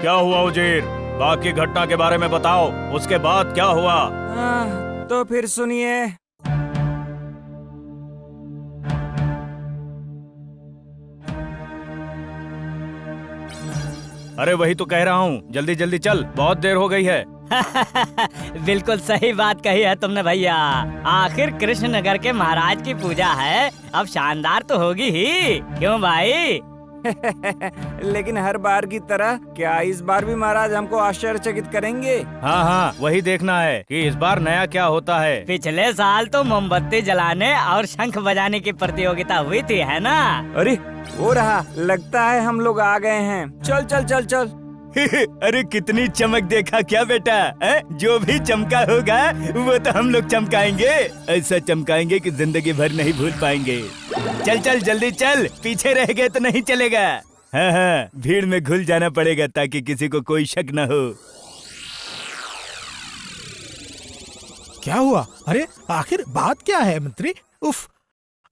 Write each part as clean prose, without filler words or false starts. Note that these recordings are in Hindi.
क्या हुआ उजीर? बाकी घटना के बारे में बताओ, उसके बाद क्या हुआ? तो फिर सुनिए। अरे वही तो कह रहा हूँ, जल्दी जल्दी चल, बहुत देर हो गई है। बिल्कुल सही बात कही है तुमने भैया। आखिर कृष्णनगर के महाराज की पूजा है, अब शानदार तो होगी ही, क्यों भाई? लेकिन हर बार की तरह क्या इस बार भी महाराज हमको आश्चर्यचकित करेंगे? हाँ हाँ, वही देखना है कि इस बार नया क्या होता है। पिछले साल तो मोमबत्ती जलाने और शंख बजाने की प्रतियोगिता हुई थी, है ना? अरे वो रहा, लगता है हम लोग आ गए हैं। चल चल चल चल। अरे कितनी चमक देखा क्या बेटा, है? जो भी चमका होगा वो तो हम लोग चमकाएंगे, ऐसा चमकाएंगे कि जिंदगी भर नहीं भूल पाएंगे। चल चल जल्दी चल, पीछे रह गए तो नहीं चलेगा। हाँ हाँ, भीड़ में घुल जाना पड़ेगा ताकि किसी को कोई शक न हो। क्या हुआ? अरे आखिर बात क्या है मंत्री? उफ,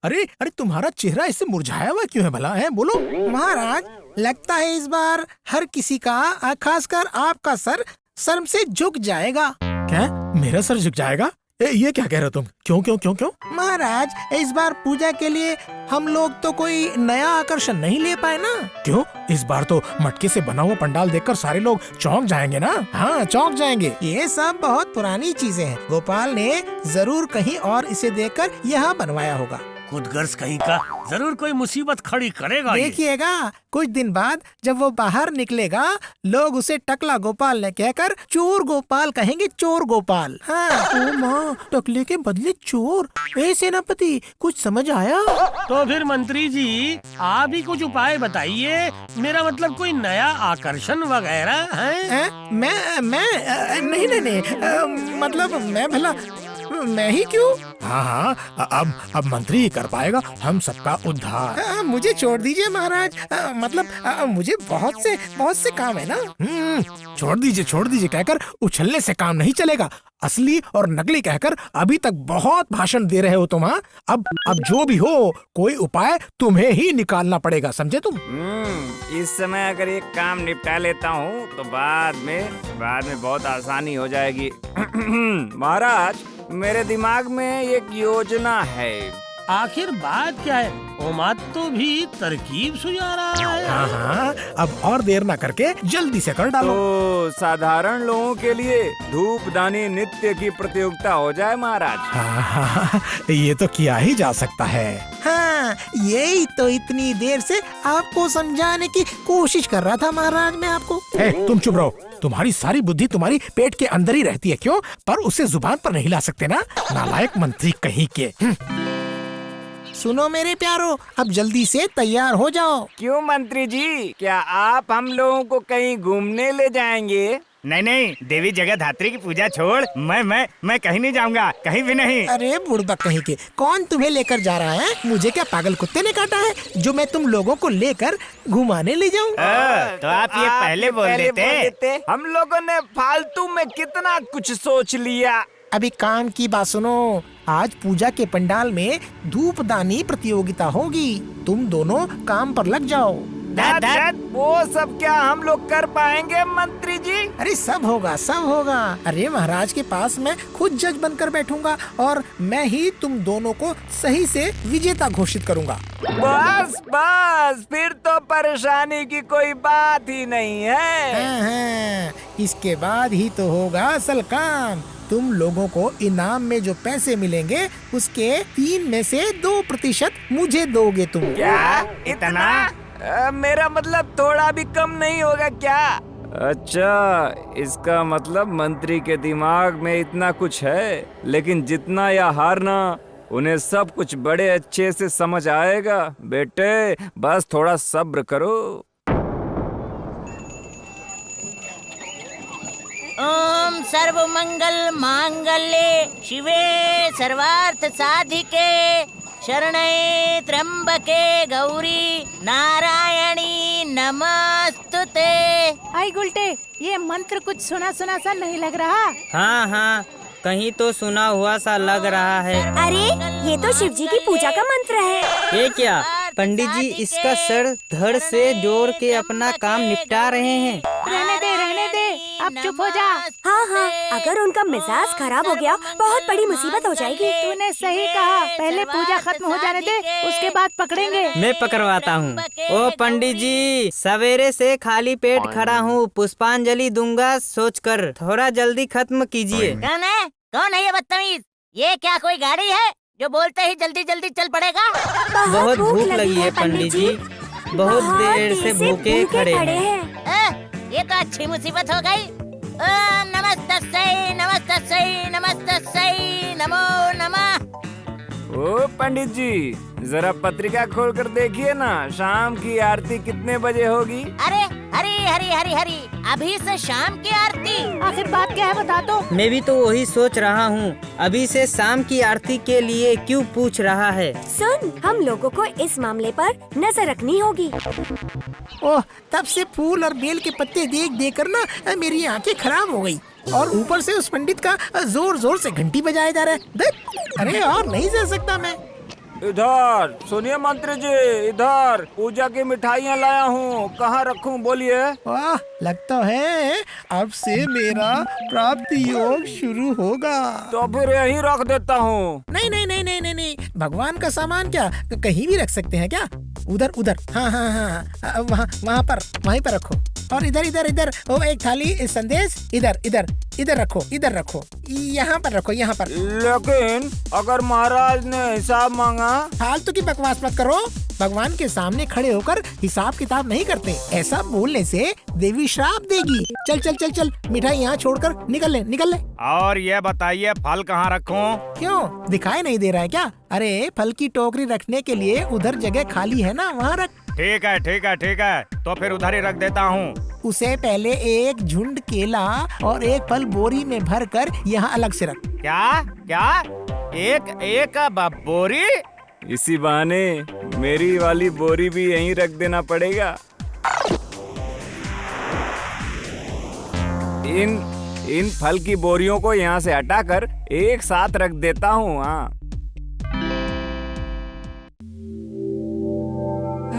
अरे अरे तुम्हारा चेहरा इससे मुरझाया हुआ क्यों है भला? है बोलो। महाराज, लगता है इस बार हर किसी का, खासकर आपका सर शर्म से झुक जाएगा। क्या मेरा सर झुक जाएगा? ये क्या कह रहे हो तुम? क्यों क्यों क्यों क्यों? महाराज, इस बार पूजा के लिए हम लोग तो कोई नया आकर्षण नहीं ले पाए ना। क्यों? इस बार तो मटके से बना हुआ पंडाल देखकर सारे लोग चौंक जाएंगे ना। हाँ, चौंक जाएंगे। ये सब बहुत पुरानी चीजें हैं। गोपाल ने जरूर कहीं और इसे देखकर यहाँ बनवाया होगा। खुदगर्ज कहीं का, जरूर कोई मुसीबत खड़ी करेगा ये। देखिएगा, कुछ दिन बाद जब वो बाहर निकलेगा, लोग उसे टकला गोपाल ने कहकर चोर गोपाल कहेंगे। चोर गोपाल। हाँ। ओ माँ, टकले के बदले चोर। ए सेनापति, कुछ समझ आया? तो फिर मंत्री जी, आप ही कुछ उपाय बताइए। मेरा मतलब कोई नया आकर्षण वगैरह है? मैं नहीं नहीं नहीं, मतलब मैं भला, मैं ही क्यों? हाँ हाँ, अब मंत्री ही कर पाएगा हम सबका उद्धार। मुझे छोड़ दीजिए महाराज, मतलब मुझे बहुत से काम है ना। छोड़ दीजिए कहकर उछलने से काम नहीं चलेगा। असली और नकली कहकर अभी तक बहुत भाषण दे रहे हो तुम। हाँ, अब जो भी हो, कोई उपाय तुम्हें ही निकालना पड़ेगा, समझे तुम? इस समय अगर एक काम निपटा लेता हूँ तो बाद में बहुत आसानी हो जाएगी। महाराज, मेरे दिमाग में एक योजना है। आखिर बात क्या है? ओमात तो भी तरकीब सुझा रहा है। हाँ हाँ, अब और देर ना करके जल्दी से कर डालो। तो साधारण लोगों के लिए धूपदानी नृत्य की प्रतियोगिता हो जाए महाराज। हाँ हाँ, ये तो किया ही जा सकता है। हाँ, यही तो इतनी देर से आपको समझाने की कोशिश कर रहा था महाराज मैं आपको। तुम चुप रहो। तुम्हारी सारी बुद्धि तुम्हारी पेट के अंदर ही रहती है, क्यों? पर उसे जुबान पर नहीं ला सकते ना, नालायक मंत्री कहीं के। सुनो मेरे प्यारो, अब जल्दी से तैयार हो जाओ। क्यों मंत्री जी, क्या आप हम लोगों को कहीं घूमने ले जाएंगे? नहीं, देवी जगह धात्री की पूजा छोड़, मैं कहीं नहीं जाऊंगा, कहीं भी नहीं। अरे बुड़बक कहीं के, कौन तुम्हें लेकर जा रहा है? मुझे क्या पागल कुत्ते ने काटा है जो मैं तुम लोगों को लेकर घुमाने ले जाऊं? तो आप ये पहले बोल देते। हम लोगों ने फालतू में कितना कुछ सोच लिया। अभी काम की बात सुनो। आज पूजा के पंडाल में धूपदानी प्रतियोगिता होगी। तुम दोनों काम पर लग जाओ। वो सब क्या हम लोग कर पाएंगे मंत्री जी? अरे सब होगा। अरे महाराज के पास मैं खुद जज बनकर बैठूंगा और मैं ही तुम दोनों को सही से विजेता घोषित करूंगा। बस फिर तो परेशानी की कोई बात ही नहीं है। हाँ, इसके बाद ही तो होगा असल काम। तुम लोगों को इनाम में जो पैसे मिलेंगे उसके 3 में से 2% मुझे दोगे तुम। क्या? इतना? मेरा मतलब थोड़ा भी कम नहीं होगा क्या? अच्छा, इसका मतलब मंत्री के दिमाग में इतना कुछ है, लेकिन जीतना या हारना उन्हें सब कुछ बड़े अच्छे से समझ आएगा। बेटे, बस थोड़ा सब्र करो। ओम सर्वमंगल मांगल्ये शिवे सर्वार्थ साधिके शरणे त्र्यंबके गौरी नारायणी नमस्तुते। आई गुलटे, ये मंत्र कुछ सुना सुना सा नहीं लग रहा? हाँ, कहीं तो सुना हुआ सा लग रहा है। अरे ये तो शिव जी की पूजा का मंत्र है। ये क्या पंडित जी इसका सर धड़ से जोड़ के अपना काम निपटा रहे हैं। रहने दे, अब चुप हो जा। हाँ हाँ, अगर उनका मिजाज खराब हो गया बहुत बड़ी मुसीबत हो जाएगी। तूने सही कहा, पहले पूजा खत्म हो जाने दे, उसके बाद पकड़ेंगे। मैं पकड़वाता हूँ। ओ पंडित जी, सवेरे से खाली पेट खड़ा हूँ, पुष्पांजलि दूंगा सोचकर, थोड़ा जल्दी खत्म कीजिए। कौन है ये बदतमीज? ये क्या कोई गाड़ी है जो बोलते ही जल्दी जल्दी चल पड़ेगा? बहुत भूख लगी है पंडित जी, बहुत देर से भूखे खड़े हैं। ये तो अच्छी मुसीबत हो गई। ओम नमस्तस्यै नमस्तस्यै नमस्तस्यै नमो नमः। ओ पंडित जी, जरा पत्रिका खोल कर देखिए ना, शाम की आरती कितने बजे होगी? अरे हरी हरी हरी हरी, अभी से शाम की आरती? आखिर बात क्या है बता दो। मैं भी तो वही सोच रहा हूँ, अभी से शाम की आरती के लिए क्यों पूछ रहा है। सुन, हम लोगों को इस मामले पर नजर रखनी होगी। ओह, तब से फूल और बेल के पत्ते देख देख कर ना मेरी आंखें खराब हो गई, और ऊपर से उस पंडित का जोर जोर से घंटी बजाया जा रहा है। देख, अरे और नहीं सह सकता मैं। इधर सुनिए मंत्री जी, इधर पूजा की मिठाइयाँ लाया हूँ, कहाँ रखूँ बोलिए। वाह, लगता है अब से मेरा प्राप्ति योग शुरू होगा। तो फिर यहीं रख देता हूँ। नहीं नहीं नहीं नहीं नहीं नहीं, भगवान का सामान क्या कहीं भी रख सकते हैं क्या? उधर उधर, हाँ हाँ हाँ, वहाँ पर, वहीं पर रखो। और इधर इधर इधर, वो एक थाली संदेश इधर इधर इधर रखो, इधर रखो, यहाँ पर रखो, यहाँ पर। लेकिन अगर महाराज ने हिसाब मांगा? फालतू की बकवास मत करो, भगवान के सामने खड़े होकर हिसाब किताब नहीं करते। ऐसा बोलने से देवी श्राप देगी। चल चल चल चल, मिठाई यहाँ छोड़कर निकल ले, निकल ले। और ये बताइए फल कहाँ रखूं? क्यों, दिखाई नहीं दे रहा है क्या? अरे फल की टोकरी रखने के लिए उधर जगह खाली है ना, वहाँ रख। ठीक है ठीक है ठीक है, तो फिर उधर ही रख देता हूँ। उसे पहले एक झुंड केला और एक फल बोरी में भरकर यहाँ अलग से रख। क्या क्या? एक एक बोरी? इसी बहाने मेरी वाली बोरी भी यहीं रख देना पड़ेगा। इन फल की बोरियों को यहाँ से हटाकर एक साथ रख देता हूँ। हाँ,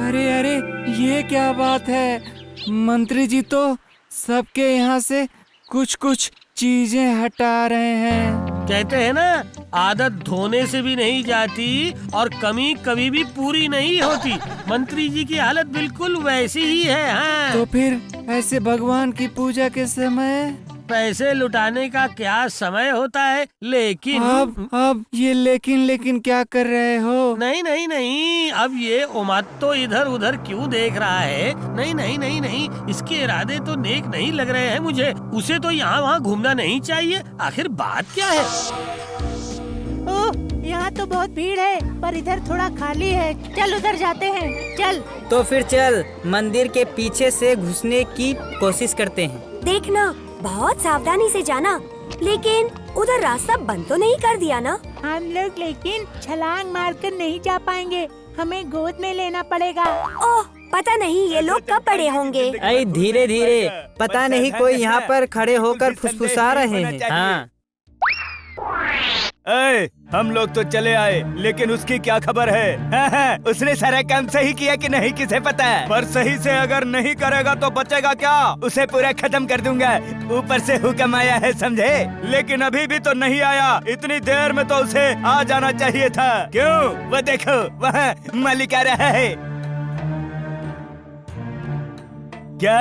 अरे अरे, ये क्या बात है? मंत्री जी तो सबके यहाँ से कुछ कुछ चीजें हटा रहे हैं। कहते हैं ना, आदत धोने से भी नहीं जाती और कमी कभी भी पूरी नहीं होती। मंत्री जी की हालत बिल्कुल वैसी ही है। हाँ। तो फिर ऐसे भगवान की पूजा के समय पैसे लुटाने का क्या समय होता है? लेकिन अब ये लेकिन क्या कर रहे हो? नहीं नहीं नहीं, अब ये उमत तो इधर उधर क्यों देख रहा है? नहीं नहीं नहीं नहीं, इसके इरादे तो नेक नहीं लग रहे हैं मुझे। उसे तो यहाँ वहाँ घूमना नहीं चाहिए। आखिर बात क्या है? ओह, यहाँ तो बहुत भीड़ है, पर इधर थोड़ा खाली है। चल उधर जाते हैं, चल। तो फिर चल, मंदिर के पीछे से घुसने की कोशिश करते हैं। देखना, बहुत सावधानी से जाना, लेकिन उधर रास्ता बंद तो नहीं कर दिया ना? हम लोग लेकिन छलांग मारकर नहीं जा पाएंगे, हमें गोद में लेना पड़ेगा। ओह, पता नहीं ये लोग कब बड़े होंगे। अरे धीरे धीरे, पता नहीं कोई यहाँ पर खड़े होकर फुसफुसा रहे हैं। हाँ। हम लोग तो चले आए, लेकिन उसकी क्या खबर है? हाँ, उसने सारा काम सही किया कि नहीं किसे पता है? पर सही से अगर नहीं करेगा तो बचेगा क्या? उसे पूरा खत्म कर दूंगा। ऊपर से हुक्म आया है, समझे? लेकिन अभी भी तो नहीं आया। इतनी देर में तो उसे आ जाना चाहिए था। क्यों? वो देखो, वहाँ मालिक आ रहा है। क्या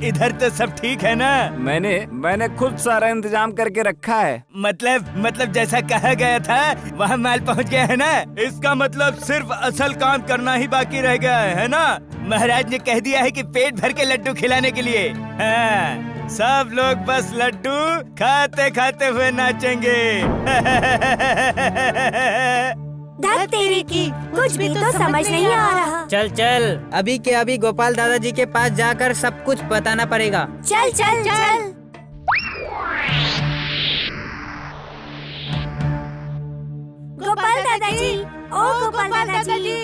इधर तो सब ठीक है ना? मैंने खुद सारा इंतजाम करके रखा है। मतलब जैसा कहा गया था वहाँ माल पहुँच गया है ना? इसका मतलब सिर्फ असल काम करना ही बाकी रह गया है ना? महाराज ने कह दिया है कि पेट भर के लड्डू खिलाने के लिए। हाँ, सब लोग बस लड्डू खाते खाते हुए नाचेंगे। धत तेरी की, कुछ भी तो समझ नहीं आ रहा। चल चल, अभी के अभी गोपाल दादाजी के पास जाकर सब कुछ बताना पड़ेगा। चल चल चल। गोपाल दादाजी, ओ गोपाल दादाजी,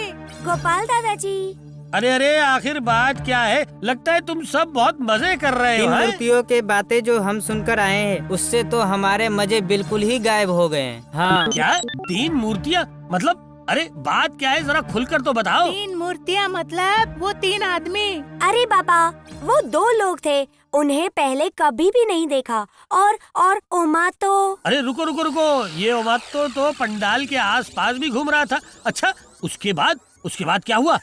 गोपाल दादाजी। अरे अरे आखिर बात क्या है? लगता है तुम सब बहुत मजे कर रहे इन हो। हैं? मूर्तियों के बातें जो हम सुनकर आए हैं उससे तो हमारे मजे बिल्कुल ही गायब हो गए हैं। हाँ। क्या 3 मूर्तियाँ? मतलब अरे बात क्या है, जरा खुलकर तो बताओ। 3 मूर्तियाँ मतलब वो 3 आदमी। अरे बाबा, वो 2 लोग थे, उन्हें पहले कभी भी नहीं देखा। और उमा तो। अरे रुको रुको रुको, ये ओमात्तो तो पंडाल के आसपास भी घूम रहा था। अच्छा, उसके बाद क्या हुआ?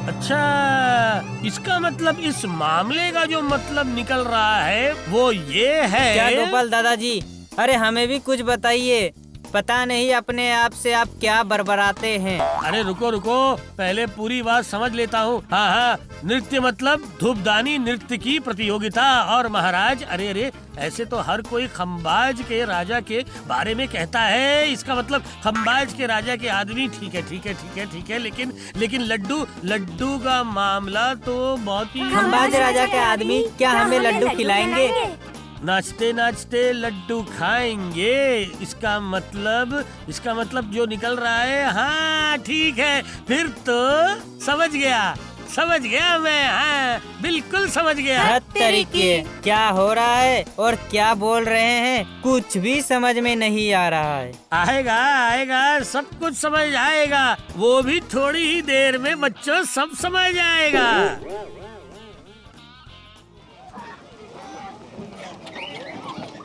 अच्छा, इसका मतलब इस मामले का जो मतलब निकल रहा है वो ये है। क्या गोपाल दादाजी, अरे हमें भी कुछ बताइए। पता नहीं अपने आप से आप क्या बरबराते हैं। अरे रुको रुको, पहले पूरी बात समझ लेता हूँ। हाँ, नृत्य मतलब धूपदानी नृत्य की प्रतियोगिता। और महाराज, अरे ऐसे तो हर कोई खंबाज के राजा के बारे में कहता है। इसका मतलब खंबाज के राजा के आदमी। ठीक है, लेकिन लड्डू का मामला तो बहुत ही। खंबाज राजा के आदमी क्या हमें लड्डू खिलाएंगे? नाचते नाचते लड्डू खाएंगे, इसका मतलब जो निकल रहा है। हाँ ठीक है, फिर तो समझ गया मैं। हाँ, बिल्कुल समझ गया। हद तरीके क्या हो रहा है और क्या बोल रहे हैं, कुछ भी समझ में नहीं आ रहा है। आएगा, सब कुछ समझ आएगा। वो भी थोड़ी ही देर में बच्चों, सब समझ आएगा।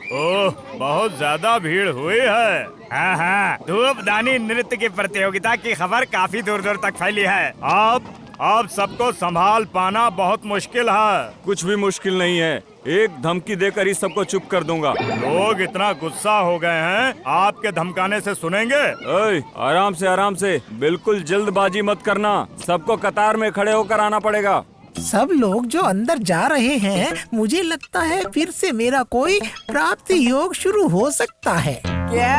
ओह, बहुत ज्यादा भीड़ हुई है। हाँ, धूपदानी नृत्य की प्रतियोगिता की खबर काफी दूर दूर तक फैली है। अब सबको संभाल पाना बहुत मुश्किल है। कुछ भी मुश्किल नहीं है, एक धमकी देकर ही सबको चुप कर दूंगा। लोग इतना गुस्सा हो गए हैं, आपके धमकाने से सुनेंगे? ओए, आराम से, बिल्कुल जल्दबाजी मत करना। सबको कतार में खड़े होकर आना पड़ेगा। सब लोग जो अंदर जा रहे हैं, मुझे लगता है फिर से मेरा कोई प्राप्ति योग शुरू हो सकता है। क्या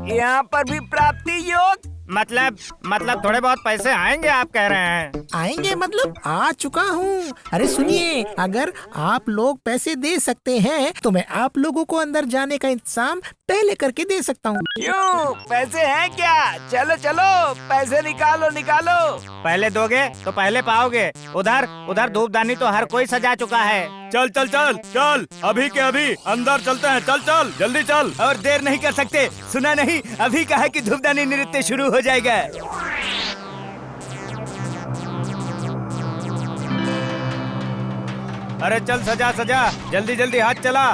यहाँ पर भी प्राप्ति योग? मतलब थोड़े बहुत पैसे आएंगे, आप कह रहे हैं? आएंगे मतलब आ चुका हूँ। अरे सुनिए, अगर आप लोग पैसे दे सकते हैं तो मैं आप लोगों को अंदर जाने का इंतजाम पहले करके दे सकता हूँ। क्यों, पैसे हैं क्या? चलो पैसे निकालो। पहले दोगे तो पहले पाओगे। उधर धूपदानी तो हर कोई सजा चुका है। चल, अभी के अभी अंदर चलते हैं। चल, जल्दी चल, और देर नहीं कर सकते। सुना नहीं, अभी कहा कि धूपदानी नृत्य शुरू हो जाएगा। अरे चल, सजा, जल्दी हाथ चला।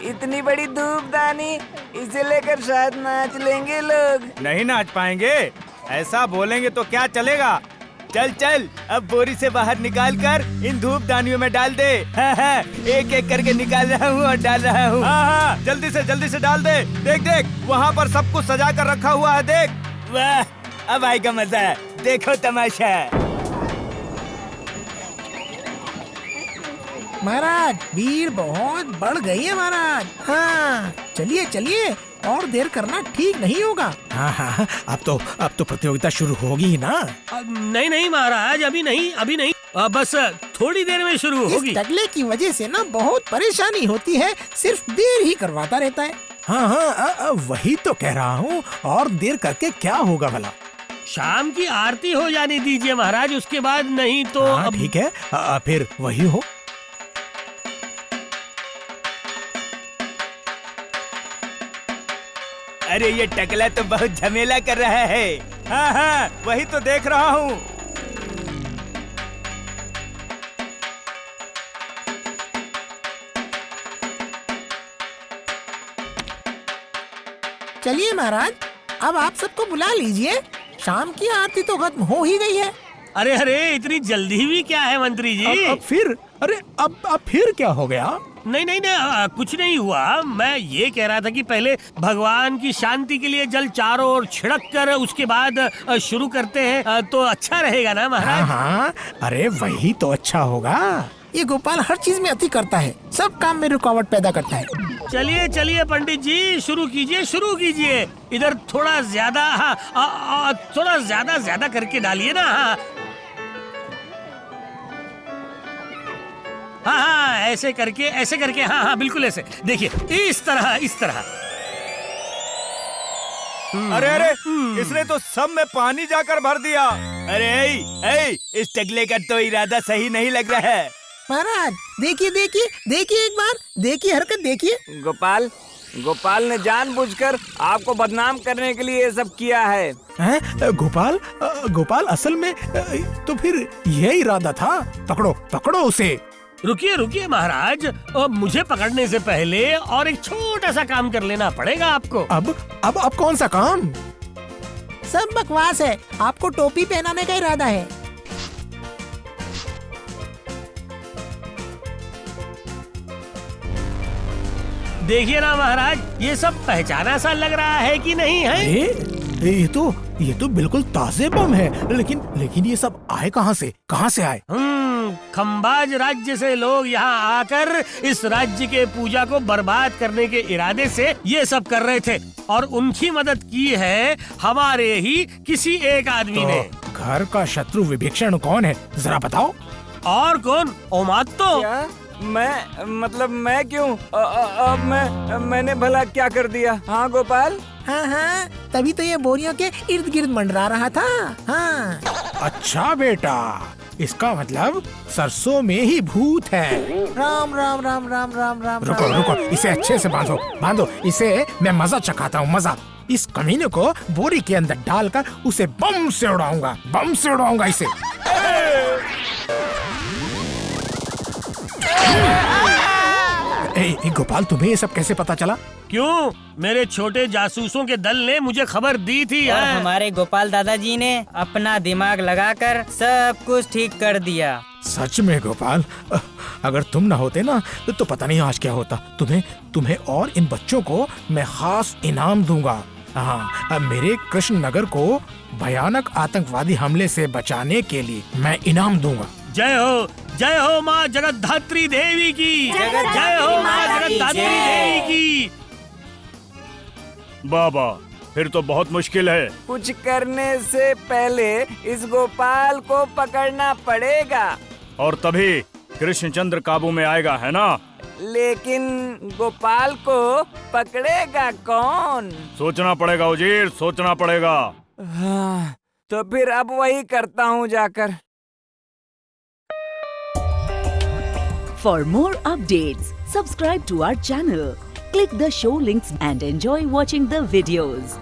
इतनी बड़ी धूपदानी, इसे लेकर शायद नाच लेंगे लोग। नहीं नाच पाएंगे, ऐसा बोलेंगे तो क्या चलेगा। चल, अब बोरी से बाहर निकाल कर इन धूपदानियों में डाल दे। हाँ, एक करके निकाल रहा हूँ और डाल रहा हूँ। हाँ, जल्दी से डाल दे। देख, वहाँ पर सब कुछ सजा कर रखा हुआ है। देख, वाह, अब आएगा मजा। देखो तमाशा। महाराज, भीड़ बहुत बढ़ गई है महाराज। हाँ, चलिए, और देर करना ठीक नहीं होगा। हाँ, अब तो प्रतियोगिता शुरू होगी ही ना। नहीं महाराज, अभी नहीं, बस थोड़ी देर में शुरू होगी। इस टकले की वजह से ना बहुत परेशानी होती है, सिर्फ देर ही करवाता रहता है। हाँ, वही तो कह रहा हूँ, और देर करके क्या होगा भला? शाम की आरती हो जाने दीजिए महाराज, उसके बाद नहीं तो। हाँ, ठीक है, फिर वही हो। अरे ये टकला तो बहुत झमेला कर रहा है। हाँ, वही तो देख रहा हूँ। चलिए महाराज, अब आप सबको बुला लीजिए। शाम की आरती तो खत्म हो ही गई है। अरे इतनी जल्दी भी क्या है मंत्री जी? अब फिर? अरे अब फिर क्या हो गया? नहीं, कुछ नहीं हुआ। मैं ये कह रहा था कि पहले भगवान की शांति के लिए जल चारों ओर छिड़क कर उसके बाद शुरू करते हैं तो अच्छा रहेगा ना महाराज? हाँ, अरे वही तो अच्छा होगा। ये गोपाल हर चीज में अति करता है, सब काम में रुकावट पैदा करता है। चलिए पंडित जी, शुरू कीजिए। इधर थोड़ा ज्यादा, थोड़ा ज्यादा करके डालिए ना। हाँ, ऐसे करके, हाँ, बिल्कुल ऐसे। देखिए, इस तरह। अरे अरे इसने तो सब में पानी जाकर भर दिया। अरे इस टकले का तो इरादा सही नहीं लग रहा है। महाराज देखिए देखिए देखिए, एक बार देखिए, हरकत देखिए। गोपाल ने जानबूझकर आपको बदनाम करने के लिए ये सब किया है। हैं? गोपाल असल में तो फिर यही इरादा था। पकड़ो पकड़ो उसे। रुकिए रुकिए महाराज, मुझे पकड़ने से पहले और एक छोटा सा काम कर लेना पड़ेगा आपको। अब कौन सा काम? सब बकवास है, आपको टोपी पहनाने का इरादा है। देखिए ना महाराज, ये सब पहचाना सा लग रहा है कि नहीं है? ये तो बिल्कुल ताजे बम है, लेकिन ये सब आए कहाँ से आए? खंबाज राज्य से लोग यहाँ आकर इस राज्य के पूजा को बर्बाद करने के इरादे से ये सब कर रहे थे, और उनकी मदद की है हमारे ही किसी एक आदमी ने। घर का शत्रु विभीषण कौन है, जरा बताओ। और कौन? ओमात्तो। क्या? मैं क्यों? मैंने भला क्या कर दिया? हाँ गोपाल। हाँ, तभी तो ये बोरियों के इर्द गिर्द मंडरा रहा था। हाँ। अच्छा बेटा, इसका मतलब सरसों में ही भूत है। राम राम राम राम राम राम। रुको, इसे अच्छे से बांधो, इसे मैं मजा चखाता हूँ, मजा। इस कमीने को बोरी के अंदर डालकर उसे बम से उड़ाऊंगा इसे। गोपाल, तुम्हें ये सब कैसे पता चला? क्यों? मेरे छोटे जासूसों के दल ने मुझे खबर दी थी। और हमारे गोपाल दादाजी ने अपना दिमाग लगाकर सब कुछ ठीक कर दिया। सच में गोपाल, अगर तुम ना होते ना तो पता नहीं आज क्या होता। तुम्हें और इन बच्चों को मैं खास इनाम दूंगा। हाँ, मेरे कृष्ण नगर को भयानक आतंकवादी हमले से बचाने के लिए मैं इनाम दूंगा। जय हो माँ जगद्धात्री देवी की। जय हो माँ जगद्धात्री देवी की। बाबा, फिर तो बहुत मुश्किल है। कुछ करने से पहले इस गोपाल को पकड़ना पड़ेगा, और तभी कृष्णचंद्र काबू में आएगा, है ना? लेकिन गोपाल को पकड़ेगा कौन? सोचना पड़ेगा उजीर, सोचना पड़ेगा। हाँ, तो फिर अब वही करता हूँ जाकर। For more updates, subscribe to our channel, click the show links and enjoy watching the videos.